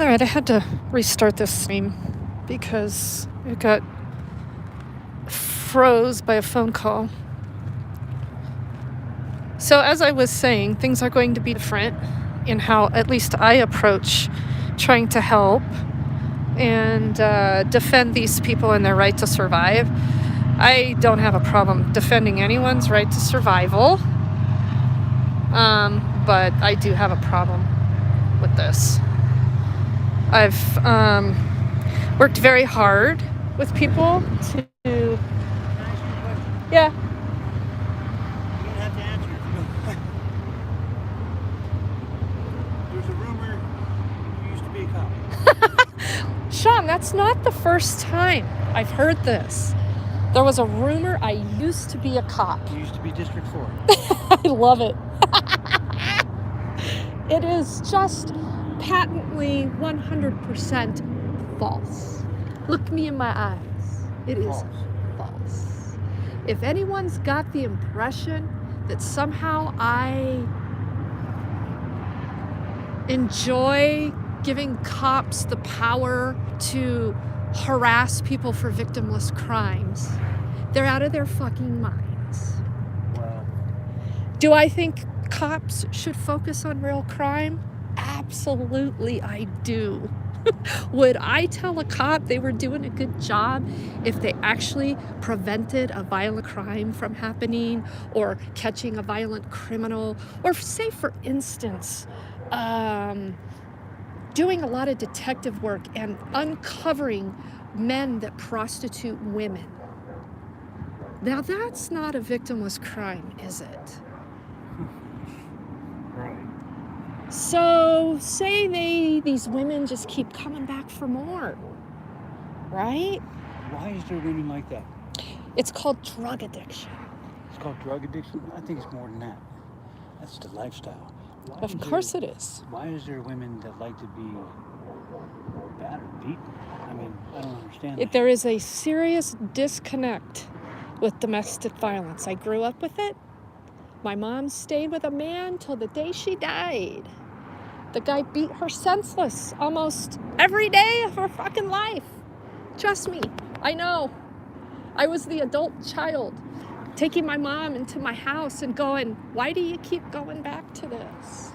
All right, I had to restart this stream because it got froze by a phone call. So, as I was saying, things are going to be different in how at least I approach trying to help and defend these people and their right to survive. I don't have a problem defending anyone's right to survival, but I do have a problem with this. I've worked very hard with people to... Yeah. You don't have to answer if you don't. There's a rumor you used to be a cop. Sean, that's not the first time I've heard this. There was a rumor I used to be a cop. You used to be District 4. I love it. It is just patently 100% false. Look me in my eyes. It is false. If anyone's got the impression that somehow I enjoy giving cops the power to harass people for victimless crimes, they're out of their fucking minds. Well, Do I think cops should focus on real crime? Absolutely, I do. Would I tell a cop they were doing a good job if they actually prevented a violent crime from happening or catching a violent criminal? Or say, for instance, doing a lot of detective work and uncovering men that prostitute women. Now that's not a victimless crime, is it? right. So say these women just keep coming back for more, right? Why is there women like that? It's called drug addiction. It's called drug addiction? I think it's more than that. That's the lifestyle. Of course it is. Why is there women that like to be battered, beaten? I mean, I don't understand that. There is a serious disconnect with domestic violence. I grew up with it. My mom stayed with a man till the day she died. The guy beat her senseless almost every day of her fucking life. Trust me, I know. I was the adult child taking my mom into my house and going, why do you keep going back to this?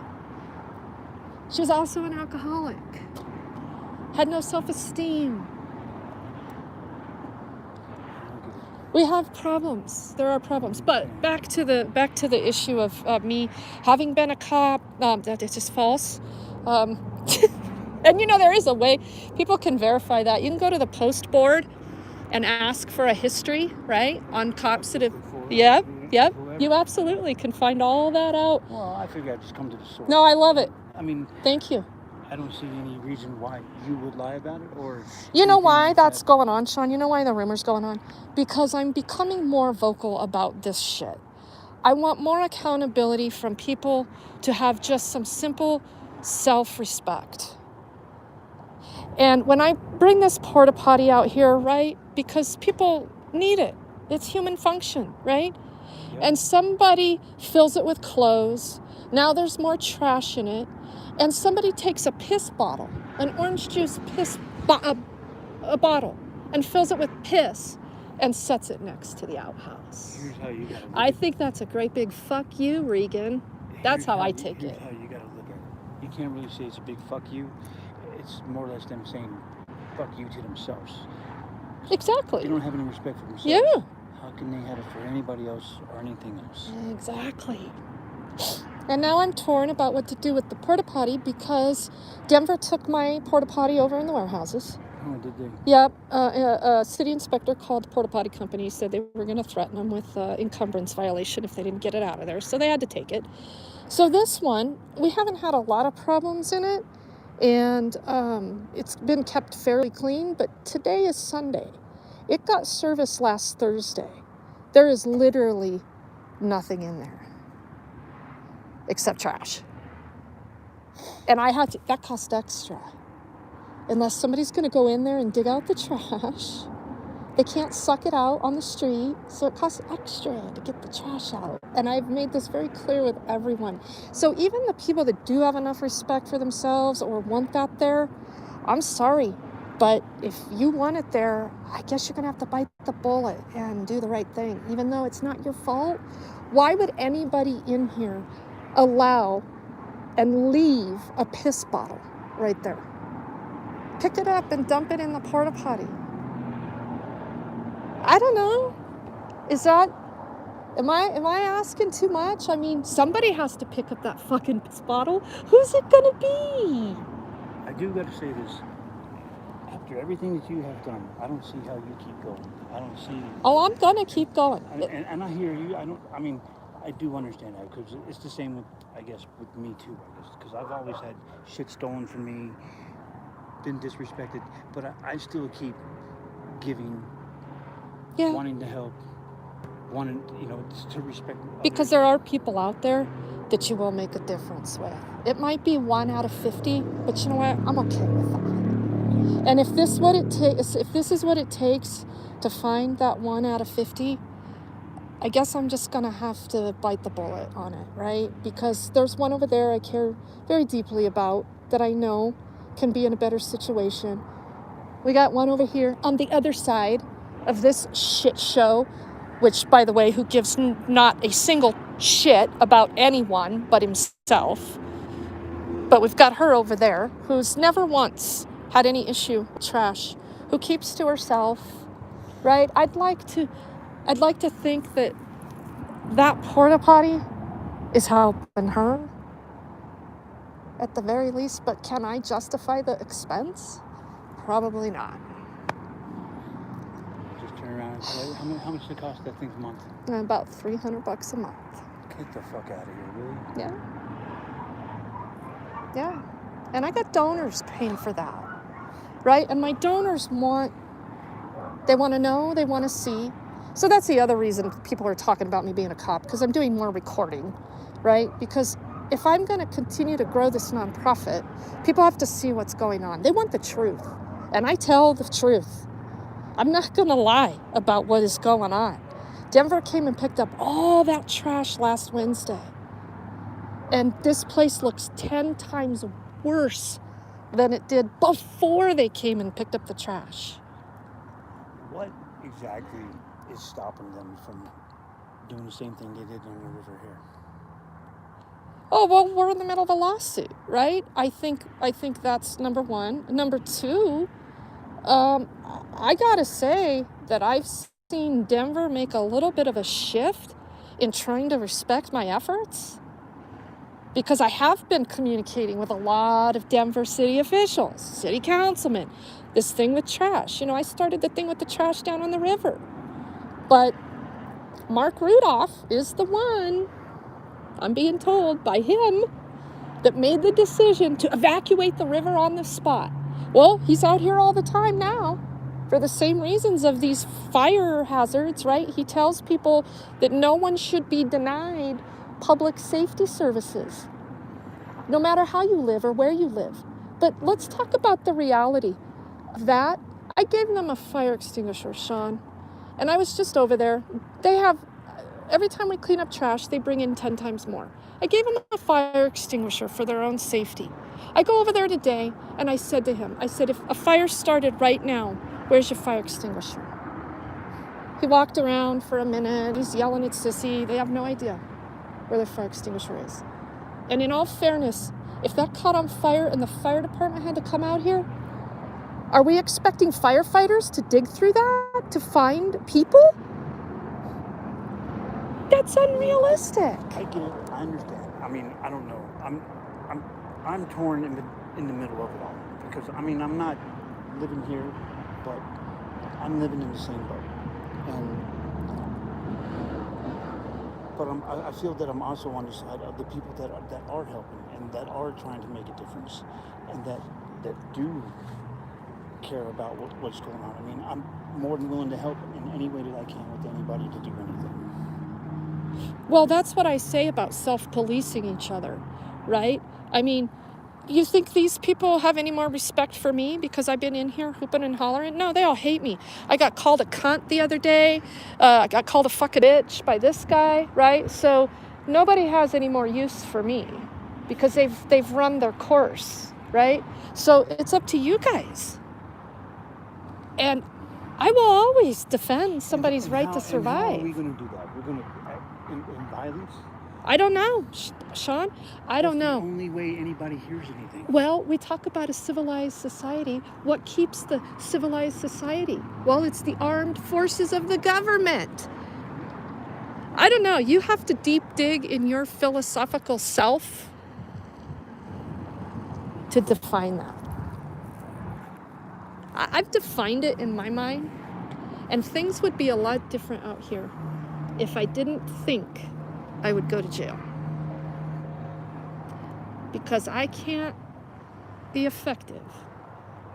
She was also an alcoholic. Had no self-esteem. We have problems. There are problems. But back to the issue of me having been a cop, that it's just false. And there is a way people can verify that. You can go to the post board and ask for a history, right, on cops that have... Yep. You absolutely can find all that out. Well, I figure I'd just come to the source. No, I love it. I mean... Thank you. I don't see any reason why you would lie about it, or... You know why that's going on, Sean? You know why the rumor's going on? Because I'm becoming more vocal about this shit. I want more accountability from people to have just some simple self-respect. And when I bring this porta potty out here, right, because people need it. It's human function, right? Yep. And somebody fills it with clothes. Now there's more trash in it. And somebody takes a piss bottle, an orange juice a bottle, and fills it with piss and sets it next to the outhouse. Here's how you gotta look I think that's a great big fuck you, Regan. That's how I take it. Here's how you gotta look at it. You can't really say it's a big fuck you. It's more or less them saying fuck you to themselves. Exactly. They don't have any respect for themselves. Yeah. How can they have it for anybody else or anything else? Exactly. And now I'm torn about what to do with the porta potty because Denver took my porta potty over in the warehouses. Oh, did they? Yep. A city inspector called the porta potty company, said they were going to threaten them with encumbrance violation if they didn't get it out of there. So they had to take it. So this one, we haven't had a lot of problems in it. And it's been kept fairly clean. But today is Sunday. It got serviced last Thursday. There is literally nothing in there except trash. And that cost extra. Unless somebody's going to go in there and dig out the trash. They can't suck it out on the street, so it costs extra to get the trash out. And I've made this very clear with everyone. So even the people that do have enough respect for themselves or want that there, I'm sorry, but if you want it there, I guess you're going to have to bite the bullet and do the right thing, even though it's not your fault. Why would anybody in here allow and leave a piss bottle right there? Pick it up and dump it in the porta potty. I don't know. Am I asking too much? I mean, somebody has to pick up that fucking piss bottle. Who's it gonna be? I do got to say this. After everything that you have done, I don't see how you keep going. I don't see. Oh, I'm gonna keep going. And I hear you. I mean, I do understand that because it's the same with, I guess, with me too. I guess because I've always had shit stolen from me, been disrespected, but I still keep giving, Yeah. wanting to help, wanting, to respect. Because there are people out there that you will make a difference with. It might be 1 out of 50, but you know what? I'm okay with that. And if this is what it takes to find that 1 out of 50, I guess I'm just gonna have to bite the bullet on it, right? Because there's one over there I care very deeply about that I know can be in a better situation. We got one over here on the other side of this shit show, which, by the way, who gives not a single shit about anyone but himself. But we've got her over there who's never once had any issue with trash, who keeps to herself, right? I'd like to think that porta potty is helping her at the very least, but can I justify the expense? Probably not. Just turn around and say, how much does it cost that thing a month? About $300 a month. Get the fuck out of here, really? Yeah. And I got donors paying for that, right? And my donors want to know, they want to see. So that's the other reason people are talking about me being a cop, because I'm doing more recording, right? Because if I'm going to continue to grow this nonprofit, people have to see what's going on. They want the truth. And I tell the truth. I'm not going to lie about what is going on. Denver came and picked up all that trash last Wednesday. And this place looks 10 times worse than it did before they came and picked up the trash. What exactly is stopping them from doing the same thing they did on the river here? Oh, well, we're in the middle of a lawsuit, right? I think that's number one. Number two, I gotta say that I've seen Denver make a little bit of a shift in trying to respect my efforts, because I have been communicating with a lot of Denver city officials, city councilmen, this thing with trash. I started the thing with the trash down on the river. But Mark Rudolph is the one, I'm being told by him, that made the decision to evacuate the river on the spot. Well, he's out here all the time now for the same reasons of these fire hazards, right? He tells people that no one should be denied public safety services, no matter how you live or where you live. But let's talk about the reality of that. I gave them a fire extinguisher, Sean, and I was just over there. They have, every time we clean up trash, they bring in 10 times more. I gave them a fire extinguisher for their own safety. I go over there today, and I said to him, if a fire started right now, where's your fire extinguisher? He walked around for a minute. He's yelling at Sissy. They have no idea where their fire extinguisher is. And in all fairness, if that caught on fire and the fire department had to come out here, are we expecting firefighters to dig through that to find people? That's unrealistic. I get it. I understand. I mean, I don't know. I'm torn in the middle of it all, because I'm not living here, but I'm living in the same boat, but I feel that I'm also on the side of the people that are helping and that are trying to make a difference, and that do care about what's going on. I'm more than willing to help in any way that I can with anybody to do anything. Well, that's what I say about self-policing each other, right? You think these people have any more respect for me because I've been in here hooping and hollering? No, they all hate me. I got called a cunt the other day. I got called a fucking bitch by this guy, right? So nobody has any more use for me because they've run their course, right? So it's up to you guys. And I will always defend somebody's And right how- to And how are we survive. going to do that? We're going to in violence. I don't know, Sean. I don't That's know. the only way anybody hears anything. Well, we talk about a civilized society. What keeps the civilized society? Well, it's the armed forces of the government. I don't know. You have to deep dig in your philosophical self to define that. I've defined it in my mind, and things would be a lot different out here if I didn't think I would go to jail. Because I can't be effective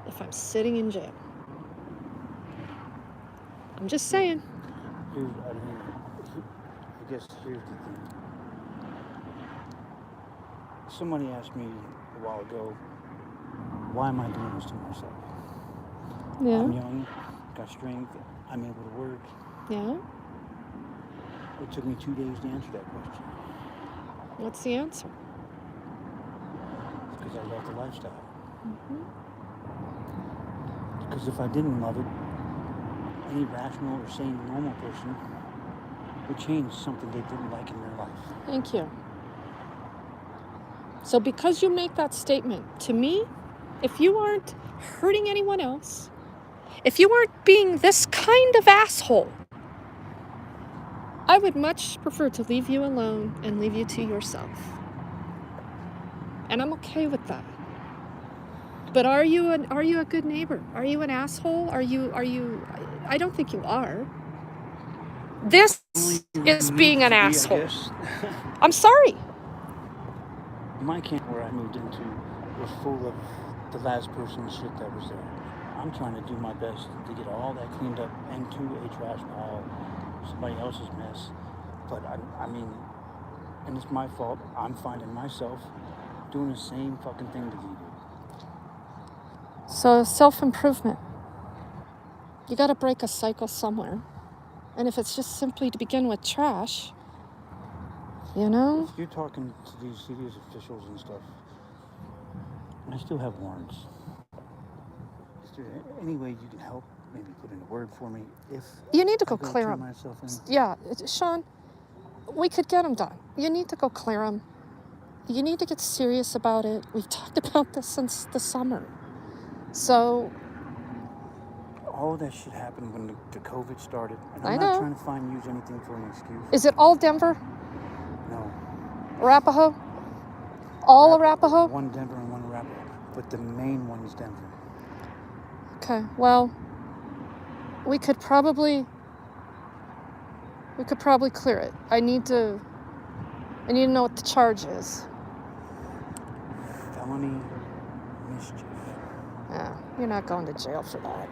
if I'm sitting in jail. I'm just saying. I guess here's the thing. Somebody asked me a while ago, why am I doing this to myself? Yeah. I'm young, got strength, I'm able to work. Yeah. It took me 2 days to answer that question. What's the answer? It's because I love the lifestyle. Mm-hmm. Because if I didn't love it, any rational or sane normal person would change something they didn't like in their life. Thank you. So because you make that statement, to me, if you aren't hurting anyone else, if you aren't being this kind of asshole, I would much prefer to leave you alone and leave you to yourself. And I'm okay with that. But are you a good neighbor? Are you an asshole? Are you I don't think you are. This is being an asshole. I'm sorry. My camp where I moved into was full of the last person's shit that was there. I'm trying to do my best to get all that cleaned up into a trash pile, somebody else's mess. But I mean, and it's my fault. I'm finding myself doing the same fucking thing that you do. So self-improvement. You got to break a cycle somewhere. And if it's just simply to begin with trash, you know? If you're talking to these city's officials and stuff, I still have warrants. Is there any way you can help? Maybe put in a word for me if You need to go I clear turn them. myself in? Yeah, Sean, we could get them done. You need to go clear them. You need to get serious about it. We've talked about this since the summer. So, All of that shit happened when the COVID started. And I I'm know. not trying to use anything for an excuse. is it all Denver? No. Arapahoe? All Arapahoe? One Denver and one Arapahoe. But the main one is Denver. Okay, well, we could probably clear it. I need to know what the charge is. Felony mischief. Yeah, you're not going to jail for that.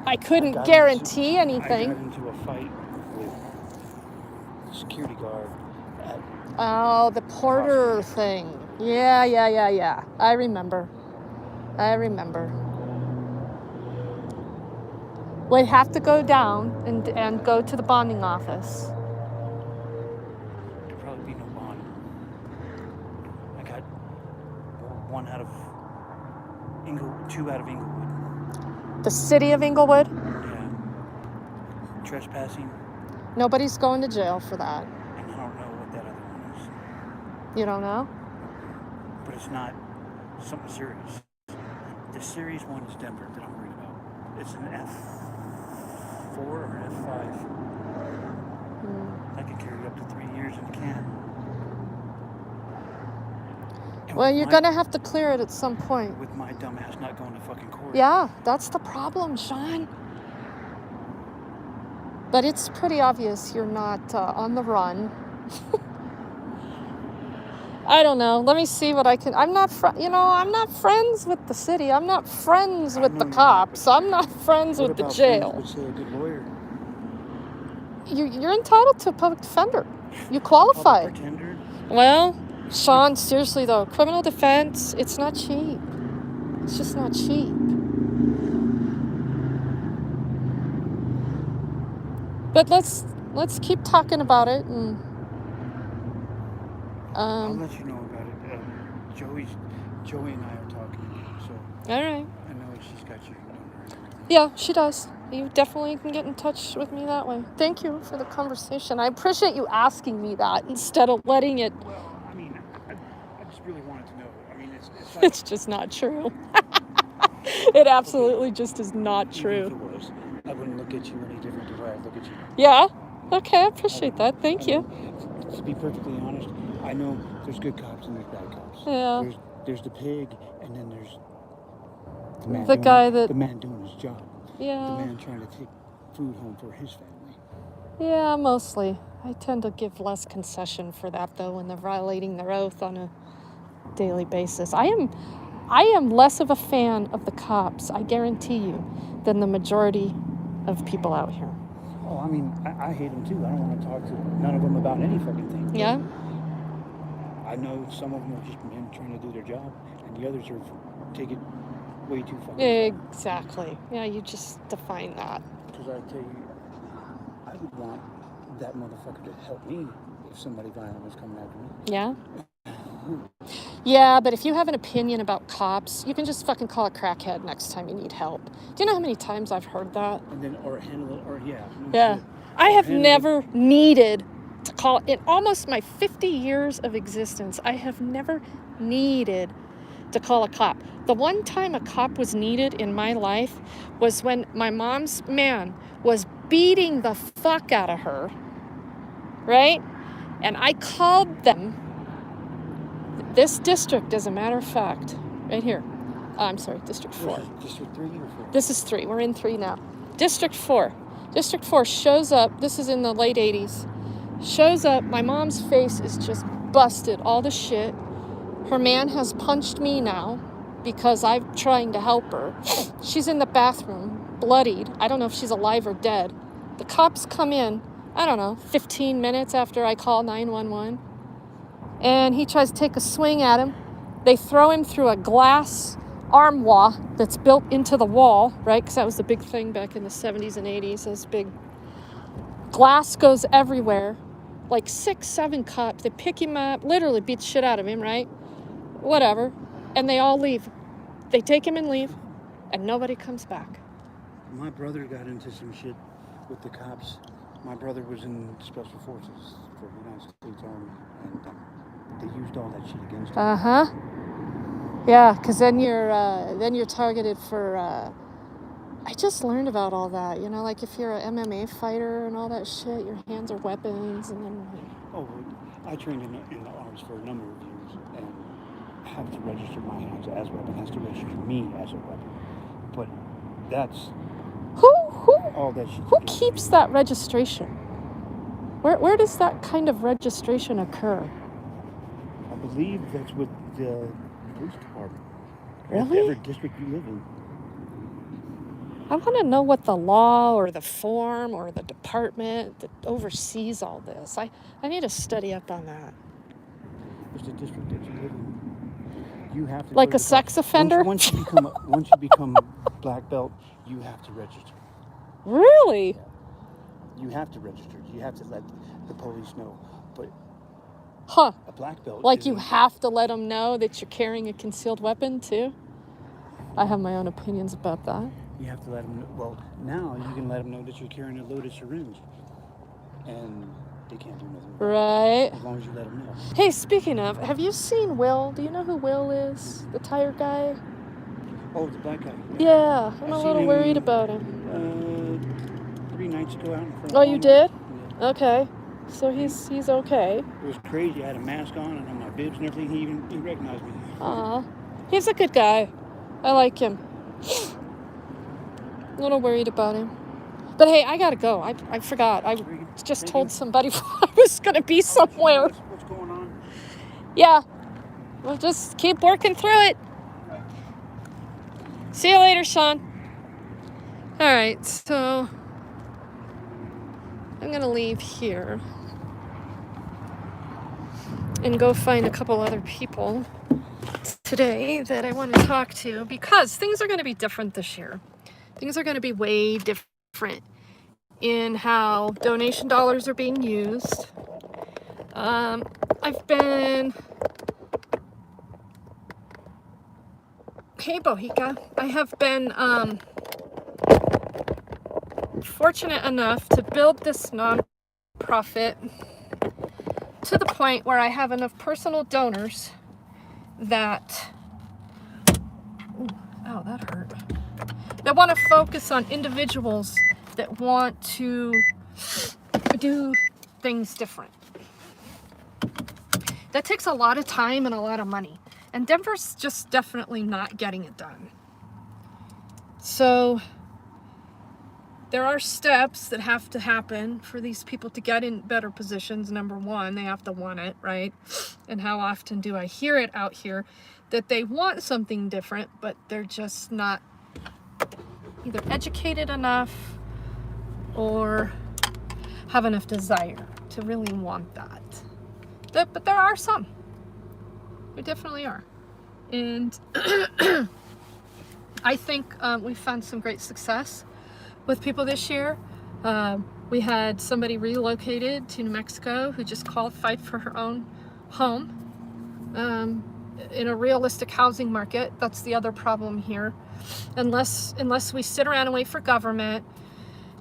I couldn't guarantee anything. I got into a fight with the security guard at Oh, the Porter thing. Yeah. I remember. We'd have to go down and go to the bonding office. There'd probably be no bond. I got two out of Inglewood. The city of Inglewood? Yeah. Trespassing, Nobody's going to jail for that. and I don't know what that other one is. You don't know? But it's not something serious. The serious one is Denver that I'm worried about. It's an F4 or F5. I could carry up to 3 years in a can. And Well, with you're my- going to have to clear it at some point. With my dumb ass not going to fucking court. Yeah, that's the problem, Sean. But it's pretty obvious you're not on the run. I don't know. Let me see what I can. I'm not friends with the city. I'm not friends with the cops. I'm not friends What with the about jail. friends would say a good lawyer? You're entitled to a public defender. You qualify. Public pretender? Well, Sean, seriously though, criminal defense, it's not cheap. It's just not cheap. But let's keep talking about it and I'll let you know about it. Joey and I are talking, so All right. I know she's got your number and everything. Yeah, she does. You definitely can get in touch with me that way. Thank you for the conversation. I appreciate you asking me that instead of letting it. Well, I mean, I just really wanted to know. I mean, it's like, It's just not true. It absolutely just is not even true. if it was, I wouldn't look at you any different the way I look at you. Yeah? Okay, I appreciate that. Thank you. To be perfectly honest, I know there's good cops and there's bad cops. Yeah. There's the pig, and then there's the man, the man doing his job. Yeah. The man trying to take food home for his family. Yeah, mostly. I tend to give less concession for that, though, when they're violating their oath on a daily basis. I am less of a fan of the cops, I guarantee you, than the majority of people out here. Oh, I mean, I hate them too. I don't want to talk to none of them about any fucking thing. Yeah? I know some of them are just men trying to do their job, and the others are take it way too fucking far. Exactly. Yeah, you just define that. Because I tell you, I would want that motherfucker to help me if somebody violent was coming after me. Yeah? Yeah, but if you have an opinion about cops, you can just fucking call a crackhead next time you need help. Do you know how many times I've heard that? And then, or handle it, or yeah. Yeah. Shit. I have handle never needed to call, in almost my 50 years of existence, I have never needed to call a cop. The one time a cop was needed in my life was when my mom's man was beating the fuck out of her, right? And I called them. This district, as a matter of fact, right here. I'm sorry, District 4. District 3 or 4? This is 3. We're in 3 now. District 4. District 4 shows up. This is in the late 80s. Shows up. My mom's face is just busted all to shit. Her man has punched me now because I'm trying to help her. She's in the bathroom, bloodied. I don't know if she's alive or dead. The cops come in, I don't know, 15 minutes after I call 911. And he tries to take a swing at him. They throw him through a glass armoire that's built into the wall, right? Because that was the big thing back in the 70s and 80s. Those big glass goes everywhere. Like 6, 7 cops. They pick him up, literally beat the shit out of him, right? Whatever. And they all leave. They take him and leave. And nobody comes back. My brother got into some shit with the cops. My brother was in Special Forces for the United States Army. And they used all that shit against him. Uh-huh. Yeah, because then you're targeted for, I just learned about all that, you know, like if you're an MMA fighter and all that shit, your hands are weapons, and then... Oh, I trained in the arms for a number of years, and have to register my hands as a weapon, has to register me as a weapon. But that's all that shit. Who keeps that registration? Where does that kind of registration occur? I believe that's with the police department. Really? Whatever district you live in. I want to know what the law or the form or the department that oversees all this. I need to study up on that. It's the district that you live in. You have to like a sex offender? Once you become black belt, you have to register. Really? Yeah. You have to register. You have to let the police know. But a black belt. Like you have to let them know that you're carrying a concealed weapon too? I have my own opinions about that. You have to let them know. Well, now you can let them know that you're carrying a loaded syringe. And they can't do nothing. Right. As long as you let them know. Hey, speaking of, have you seen Will? Do you know who Will is? The tire guy? Oh, the black guy. Yeah, I'm a little worried about him. 3 nights ago out in front of Oh, you did? Yeah. Okay. So he's okay. It was crazy. I had a mask on and on my bibs and everything. He recognized me. Aw. He's a good guy. I like him. A little worried about him. But hey, I gotta go. I forgot. I just told somebody I was gonna be somewhere. What's going on? Yeah. We'll just keep working through it. See you later, Sean. Alright, so I'm gonna leave here and go find a couple other people today that I want to talk to, because things are going to be different this year. Things are going to be way different in how donation dollars are being used. I've been, hey Bohica, I have been fortunate enough to build this nonprofit to the point where I have enough personal donors that, oh, that hurt, that want to focus on individuals that want to do things different. That takes a lot of time and a lot of money. And Denver's just definitely not getting it done. So there are steps that have to happen for these people to get in better positions. Number one, they have to want it, right? And how often do I hear it out here that they want something different, but they're just not either educated enough or have enough desire to really want that. But there are some. There definitely are. And I think we found some great success with people this year. We had somebody relocated to New Mexico who just qualified for her own home in a realistic housing market. That's the other problem here. Unless we sit around and wait for government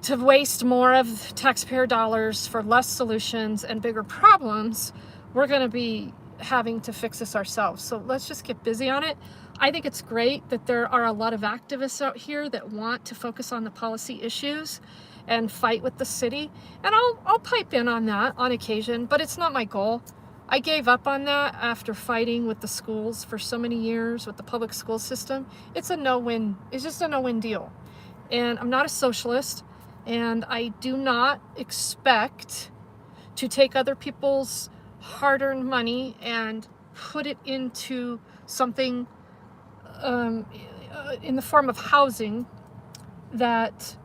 to waste more of taxpayer dollars for less solutions and bigger problems, we're going to be having to fix this ourselves. So let's just get busy on it. I think it's great that there are a lot of activists out here that want to focus on the policy issues and fight with the city. And I'll pipe in on that on occasion, but it's not my goal. I gave up on that after fighting with the schools for so many years with the public school system. It's a no-win. It's just a no-win deal. And I'm not a socialist, and I do not expect to take other people's hard-earned money and put it into something in the form of housing that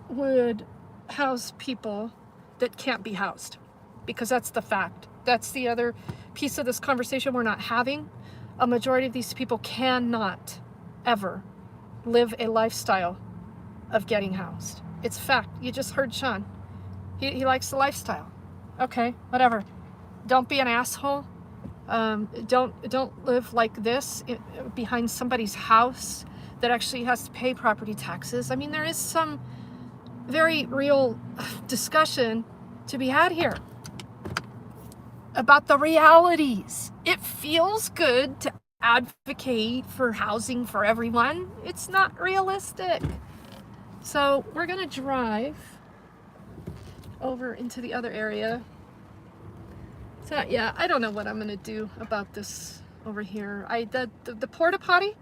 would house people that can't be housed, because that's the fact. That's the other piece of this conversation we're not having. A majority of these people cannot ever live a lifestyle of getting housed. It's fact. You just heard Sean. He likes the lifestyle. Okay, whatever. Don't be an asshole. Don't live like this behind somebody's house that actually has to pay property taxes. I mean, there is some very real discussion to be had here about the realities. It feels good to advocate for housing for everyone. It's not realistic. So we're gonna drive over into the other area. So yeah, I don't know what I'm gonna do about this over here. The porta potty,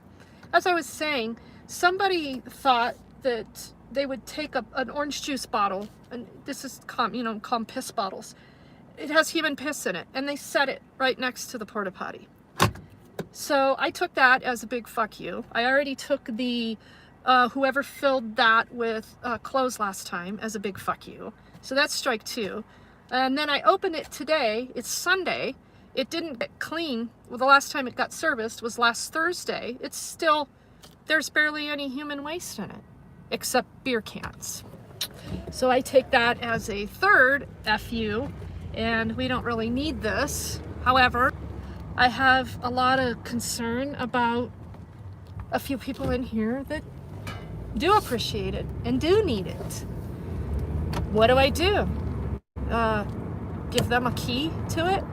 as I was saying, somebody thought that they would take an orange juice bottle, and this is calm piss bottles. It has human piss in it, and they set it right next to the porta potty. So I took that as a big fuck you. I already took the whoever filled that with clothes last time as a big fuck you. So that's strike two. And then I opened it today. It's Sunday. It didn't get clean. Well, the last time it got serviced was last Thursday. It's still, there's barely any human waste in it, except beer cans. So I take that as a third FU, and we don't really need this. However, I have a lot of concern about a few people in here that do appreciate it and do need it. What do I do? Give them a key to it?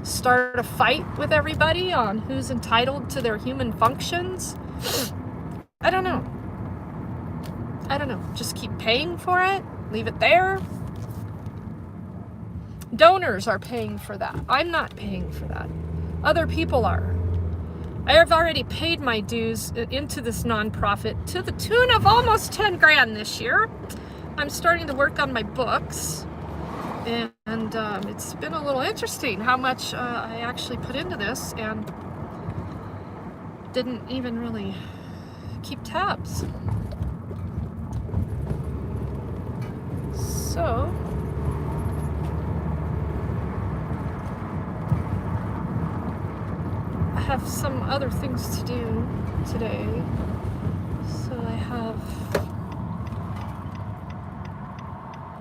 Start a fight with everybody on who's entitled to their human functions? I don't know. Just keep paying for it? Leave it there? Donors are paying for that. I'm not paying for that. Other people are. I have already paid my dues into this nonprofit to the tune of almost 10 grand this year. I'm starting to work on my books, and it's been a little interesting how much I actually put into this and didn't even really keep tabs. So I have some other things to do today. So I have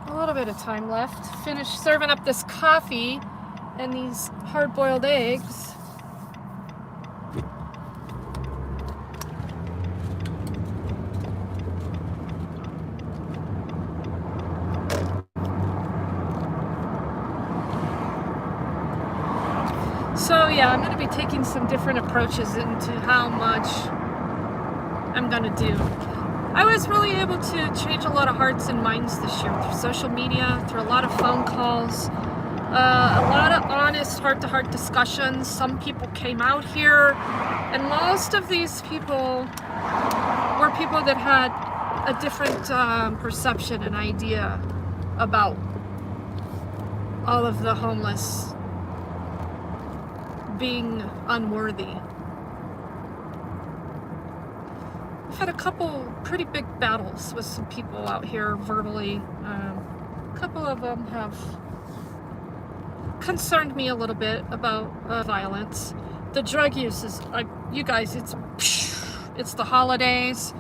a little bit of time left. Finish serving up this coffee And these hard-boiled eggs. So yeah, I'm going to be taking some different approaches into how much I'm going to do. I was really able to change a lot of hearts and minds this year through social media, through a lot of phone calls, a lot of honest heart-to-heart discussions. Some people came out here, and most of these people were people that had a different perception and idea about all of the homeless being unworthy. We've had a couple pretty big battles with some people out here verbally. A couple of them have concerned me a little bit about violence. The drug use is, you guys, it's the holidays.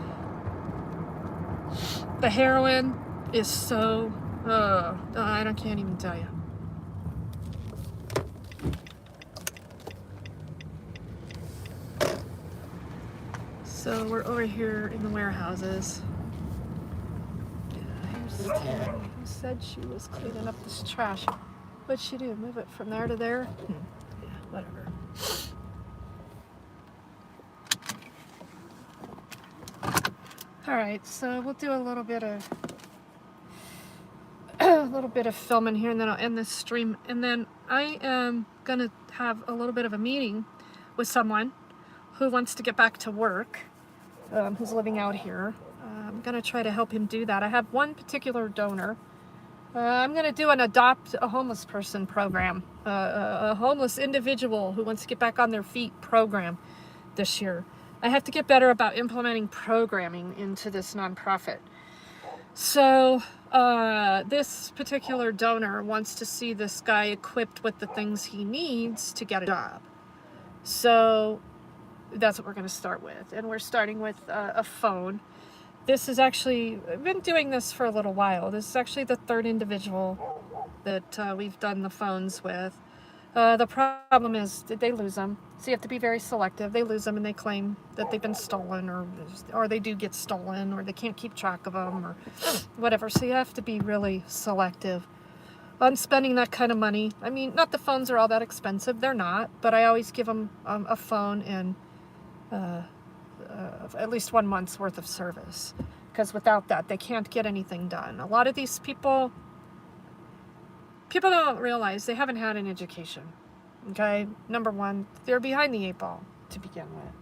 The heroin is so, I can't even tell you. So we're over here in the warehouses. Here's Tammy, who said she was cleaning up this trash. What'd she do? Move it from there to there? Yeah, whatever. All right, so we'll do a little bit of filming here, and then I'll end this stream. And then I am gonna have a little bit of a meeting with someone who wants to get back to work, who's living out here. I'm gonna try to help him do that. I have one particular donor. I'm gonna do an adopt a homeless person program, a homeless individual who wants to get back on their feet program this year. I have to get better about implementing programming into this nonprofit. So this particular donor wants to see this guy equipped with the things he needs to get a job. So that's what we're going to start with. And we're starting with a phone. This is actually, I've been doing this for a little while. This is actually the third individual that we've done the phones with. The problem is that they lose them. So you have to be very selective. They lose them and they claim that they've been stolen, or they do get stolen, or they can't keep track of them, or whatever. So you have to be really selective on spending that kind of money. I mean, not the phones are all that expensive. They're not. But I always give them a phone and at least 1 month's worth of service. Because without that, they can't get anything done. A lot of these people don't realize they haven't had an education. Okay, number one, they're behind the 8 ball to begin with.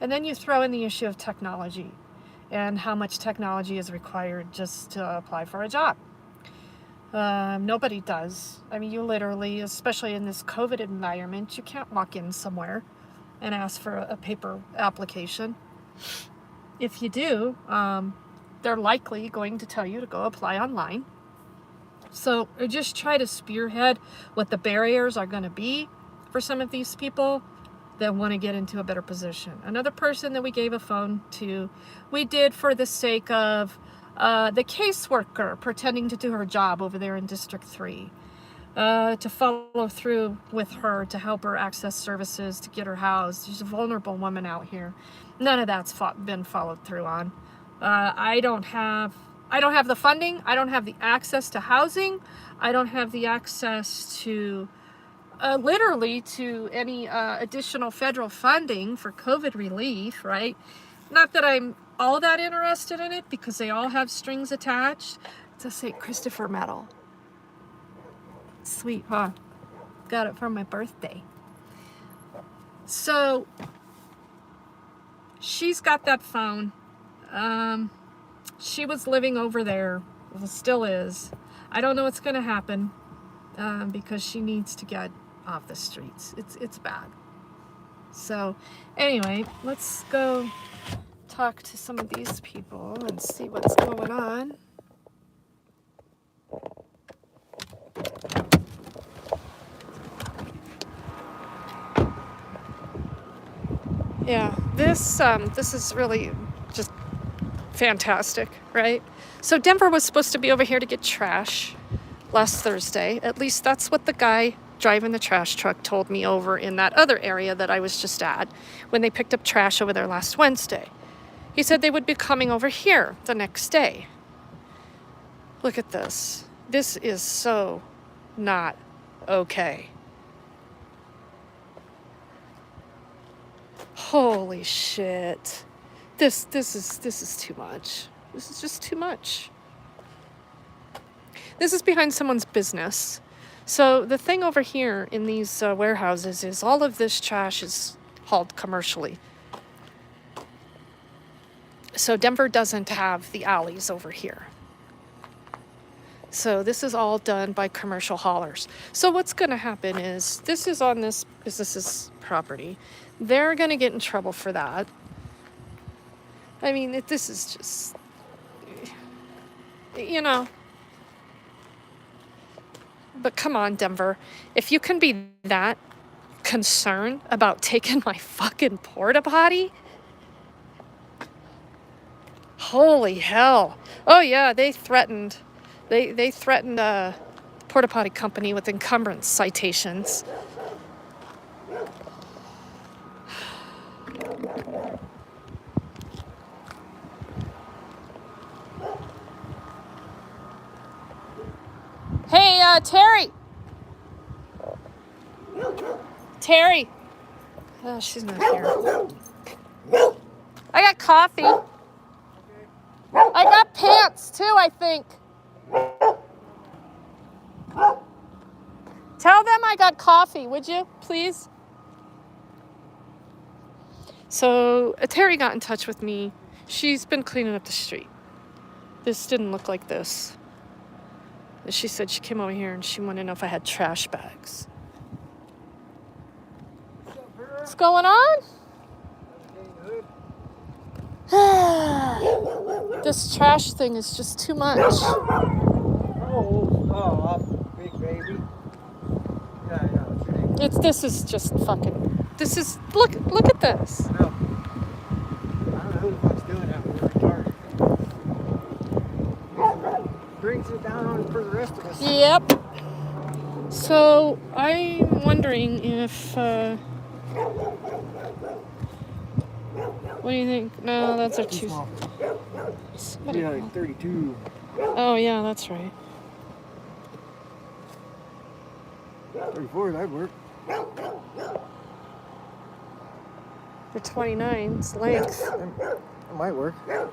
And then you throw in the issue of technology and how much technology is required just to apply for a job. Nobody does. I mean, you literally, especially in this COVID environment, you can't walk in somewhere and ask for a paper application. If you do, they're likely going to tell you to go apply online. So just try to spearhead what the barriers are going to be for some of these people that want to get into a better position. Another person that we gave a phone to, we did for the sake of the caseworker pretending to do her job over there in District 3, to follow through with her, to help her access services, to get her housed. She's a vulnerable woman out here. None of that's been followed through on. I don't have the funding. I don't have the access to housing. I don't have the access to, literally to any additional federal funding for COVID relief, right? Not that I'm all that interested in it, because they all have strings attached. It's a St. Christopher medal. Sweet, huh? Got it for my birthday. So she's got that phone. She was living over there, still is. I don't know what's going to happen because she needs to get off the streets. It's bad. So anyway, let's go talk to some of these people and see what's going on. Yeah, this is really just fantastic, right? So Denver was supposed to be over here to get trash last Thursday. At least that's what the guy driving the trash truck told me over in that other area that I was just at when they picked up trash over there last Wednesday. He said they would be coming over here the next day. Look at this. This is so not okay. Holy shit. This is too much. This is just too much. This is behind someone's business. So the thing over here in these warehouses is all of this trash is hauled commercially. So Denver doesn't have the alleys over here. So this is all done by commercial haulers. So what's going to happen is this is on this business's property. They're going to get in trouble for that. I mean, this is just, you know. But come on, Denver. If you can be that concerned about taking my fucking porta potty, holy hell. Oh yeah, they threatened a porta potty company with encumbrance citations. Hey, Terry. Terry. Oh, she's not here. I got coffee. I got pants too, I think. Tell them I got coffee, would you, please? So Terry got in touch with me. She's been cleaning up the street. This didn't look like this. And she said she came over here and she wanted to know if I had trash bags. What's going on? This trash thing is just too much. Big baby. This is just fucking. This is look at this. I don't know who the fuck's doing that. We're retarded. Brings it down on for the rest of us. Yep. So I'm wondering if. What do you think? No, that's our Too two. small. Somebody Yeah, call. like 32. Oh yeah, that's right. 34, that'd work. They're 29's length. That might work. I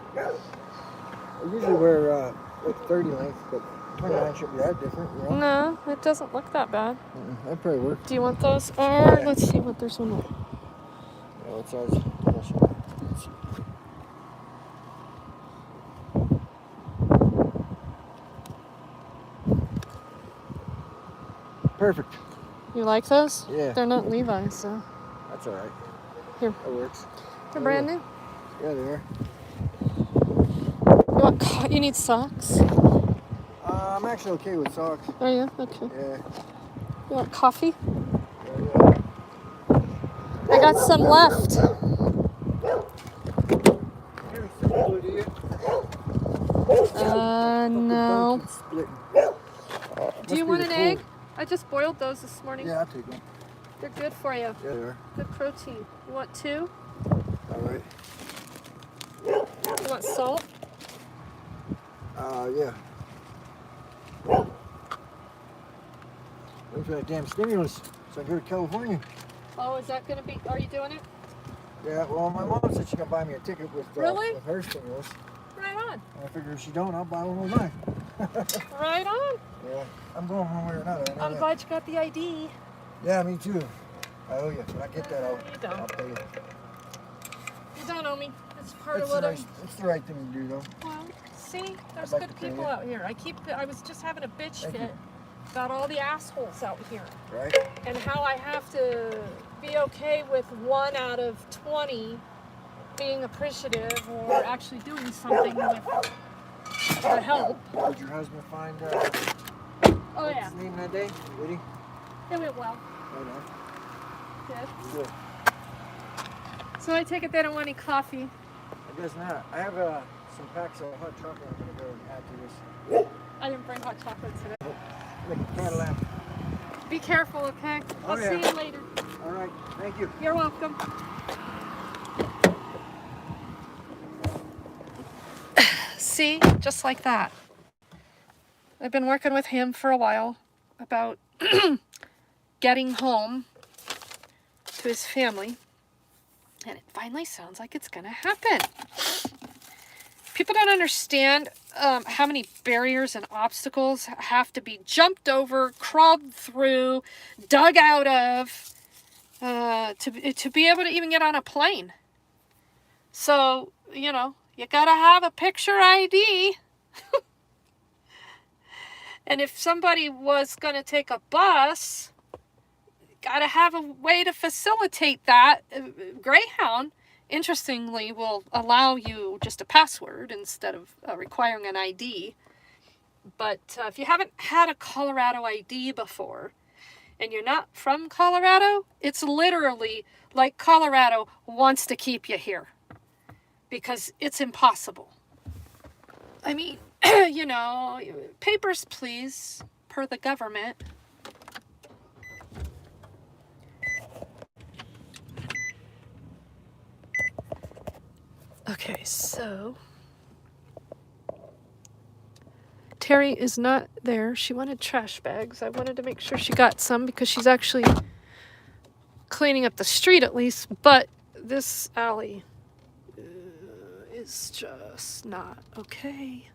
usually wear like 30 length, but 29 shouldn't be that different, you know? No, it doesn't look that bad. That'd probably work. Do you want those? Or let's see what there's one more. Yeah, what size? Let's see. Perfect. You like those? Yeah. They're not Levi's, so That's all right. Here. That works. they're brand new. Yeah, they are. You need socks? I'm actually okay with socks. Oh yeah, okay. Yeah. You want coffee? Yeah. I got some left. No. Do you want an egg? I just boiled those this morning. Yeah, I'll take one. They're good for you. Yeah, they are. Good protein. You want two? All right. You want salt? Yeah. Wait for that damn stimulus so I can go to California. Oh, is that gonna be? Are you doing it? Yeah, well, my mom said she's gonna buy me a ticket with Really? with her stimulus. Right on. And I figure if she don't, I'll buy one with mine. Right on. Yeah, I'm going one way or another. I know I'm that. glad you got the ID. Yeah, me too. I owe you. When I get that, You don't. I'll pay you. You don't owe me. It's part It's of the, what right, it's the right thing to do, though. Well, see, there's like good to pay people you. out here. I was just having a bitch Thank you. fit about all the assholes out here Right? and how I have to be okay with 1 out of 20 being appreciative or actually doing something with the help. Did your husband find Oh what's yeah, his name that day? Did he? it went well. Oh, no. Good. Good. So I take it they don't want any coffee. I guess not. I have some packs of hot chocolate I'm going to go add to this. I didn't bring hot chocolate today. Like a Cadillac. Be careful, okay? Oh, I'll yeah. see you later. All right. Thank you. You're welcome. See, just like that. I've been working with him for a while about getting home to his family, and it finally sounds like it's gonna happen. People don't understand how many barriers and obstacles have to be jumped over, crawled through, dug out of, to be able to even get on a plane. So, you know, you gotta have a picture ID. And if somebody was gonna take a bus, gotta have a way to facilitate that. Greyhound, interestingly, will allow you just a password instead of requiring an ID. But if you haven't had a Colorado ID before, and you're not from Colorado, it's literally like Colorado wants to keep you here. Because it's impossible. I mean, you know, papers, please, per the government. Okay, so Terry is not there. She wanted trash bags. I wanted to make sure she got some because she's actually cleaning up the street at least. But this alley is just not okay.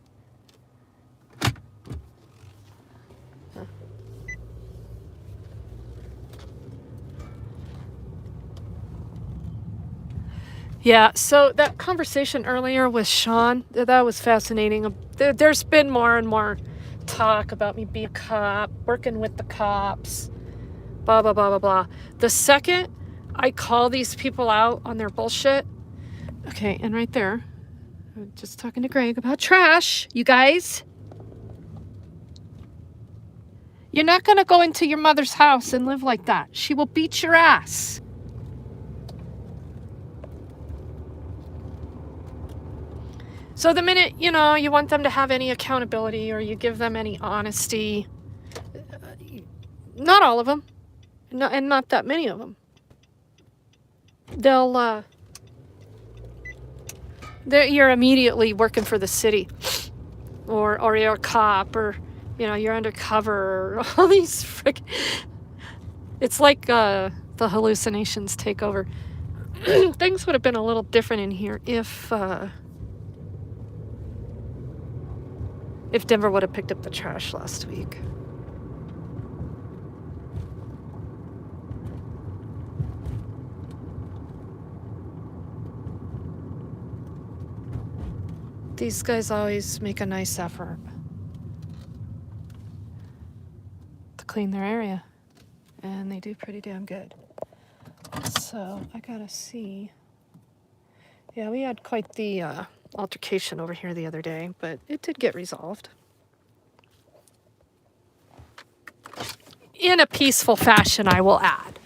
Yeah, so that conversation earlier with Sean, that was fascinating. There's been more and more talk about me being a cop, working with the cops, blah, blah, blah, blah, blah. The second I call these people out on their bullshit, okay, and right there, I'm just talking to Greg about trash, you guys. You're not going to go into your mother's house and live like that. She will beat your ass. So the minute, you know, you want them to have any accountability or you give them any honesty, not all of them, and not that many of them, you're immediately working for the city, or you're a cop, or, you know, you're undercover, or all these it's like the hallucinations take over. Things would have been a little different in here if Denver would have picked up the trash last week. These guys always make a nice effort to clean their area, and they do pretty damn good. So I gotta see. Yeah, we had quite the altercation over here the other day, but it did get resolved in a peaceful fashion, I will add.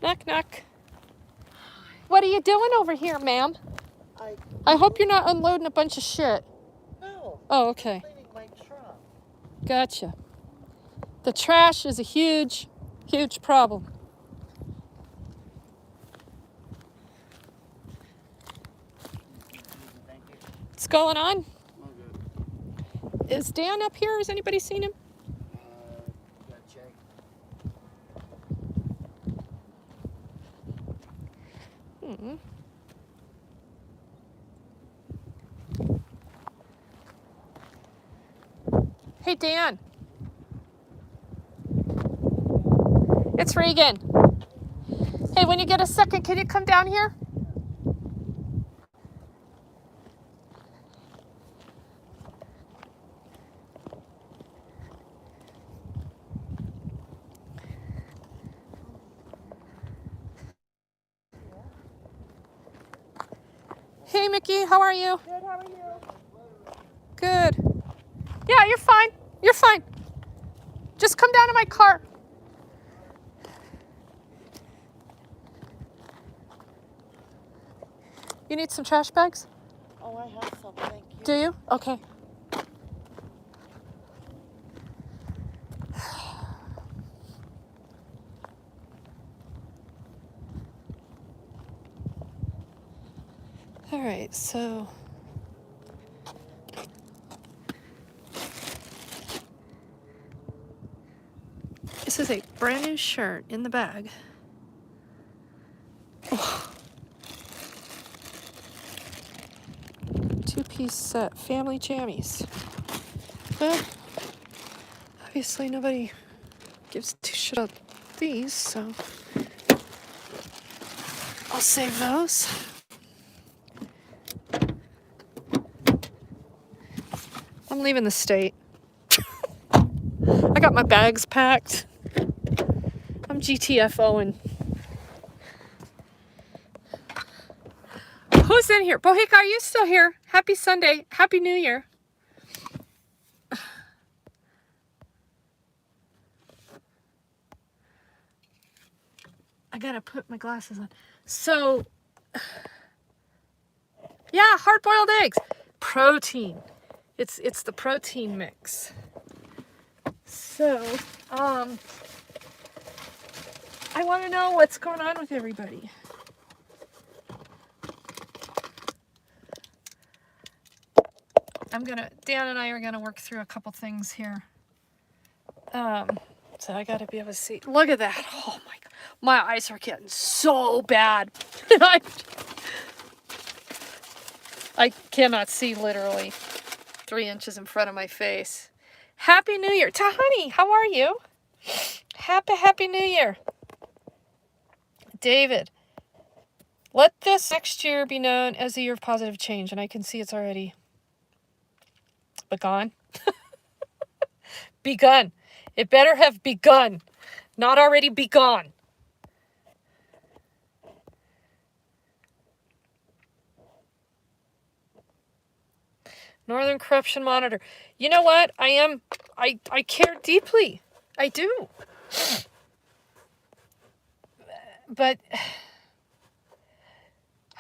Knock, knock. What are you doing over here, ma'am? I hope you're not unloading a bunch of shit. No. Oh, okay. Cleaning my truck. Gotcha. The trash is a huge, huge problem. What's going on? Is Dan up here? Has anybody seen him? Gotta check. Hey, Dan. It's Regan. Hey, when you get a second, can you come down here? Hey, Mickey, how are you? Good, how are you? Good. Yeah, you're fine. You're fine. Just come down to my car. You need some trash bags? Oh, I have some, thank you. Do you? Okay. All right, so this is a brand new shirt in the bag. Oh. Two-piece set, family jammies. Well, obviously nobody gives two shit about these, so I'll save those. I'm leaving the state. I got my bags packed. I'm GTFOing. Who's in here? Bohika, are you still here? Happy Sunday. Happy New Year. I gotta put my glasses on. So, yeah, hard-boiled eggs. Protein. It's the protein mix. So, I want to know what's going on with everybody. Dan and I are gonna work through a couple things here. So I gotta be able to see. Look at that. Oh my God. My eyes are getting so bad. I cannot see literally 3 inches in front of my face. Happy New Year. Tahani, how are you? Happy New Year. David, let this next year be known as the year of positive change. And I can see it's already begun. Begun. It better have begun, not already begun. Northern Corruption Monitor. You know what? I care deeply. I do. But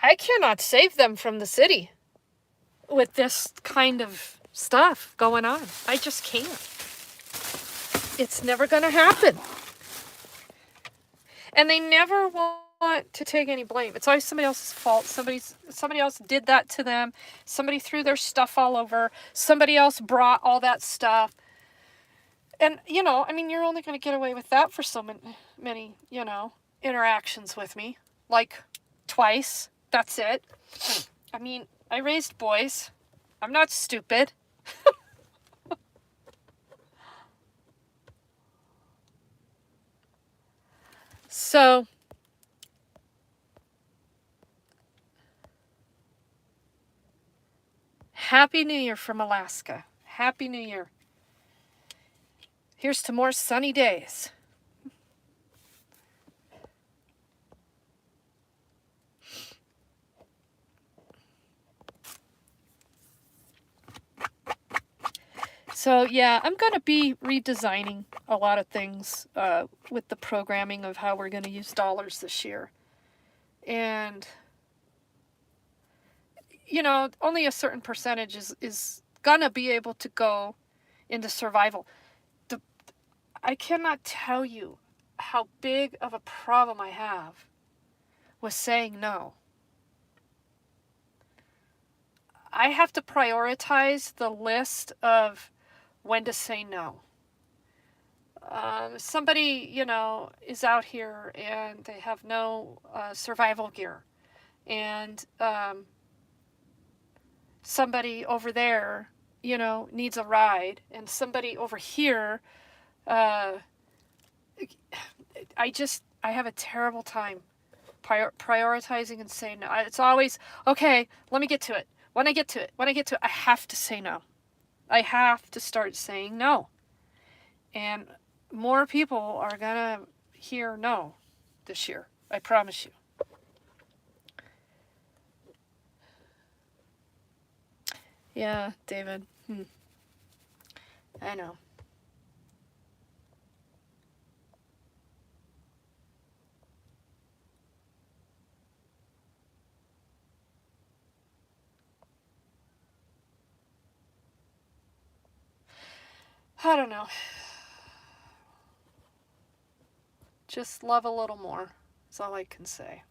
I cannot save them from the city with this kind of stuff going on. I just can't. It's never going to happen. And they never want to take any blame. It's always somebody else's fault. Somebody else did that to them. Somebody threw their stuff all over. Somebody else brought all that stuff. And, you know, I mean, you're only going to get away with that for so many, you know, interactions with me. Like, twice. That's it. I mean, I raised boys. I'm not stupid. So, Happy New Year from Alaska. Happy New Year. Here's to more sunny days. So yeah, I'm going to be redesigning a lot of things with the programming of how we're going to use dollars this year. And, you know, only a certain percentage is going to be able to go into survival. I cannot tell you how big of a problem I have with saying no. I have to prioritize the list of when to say no. Somebody, you know, is out here and they have no survival gear. And somebody over there, you know, needs a ride. And somebody over here, I have a terrible time prioritizing and saying no. It's always, okay, let me get to it. When I get to it, I have to say no. I have to start saying no. And more people are going to hear no this year. I promise you. Yeah, David. I know. I don't know. Just love a little more. That's all I can say.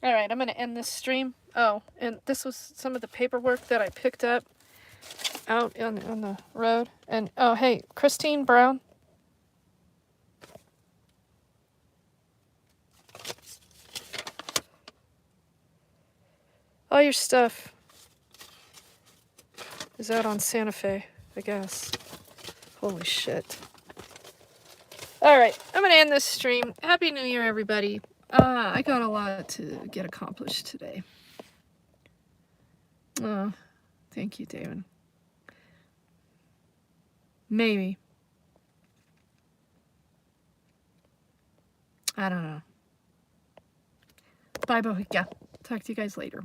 All right, I'm going to end this stream. Oh, and this was some of the paperwork that I picked up out on the road. And, oh, hey, Christine Brown. All your stuff is out on Santa Fe, I guess. Holy shit. All right, I'm going to end this stream. Happy New Year, everybody. I got a lot to get accomplished today. Oh, thank you, David. Maybe. I don't know. Bye, Bohica. Talk to you guys later.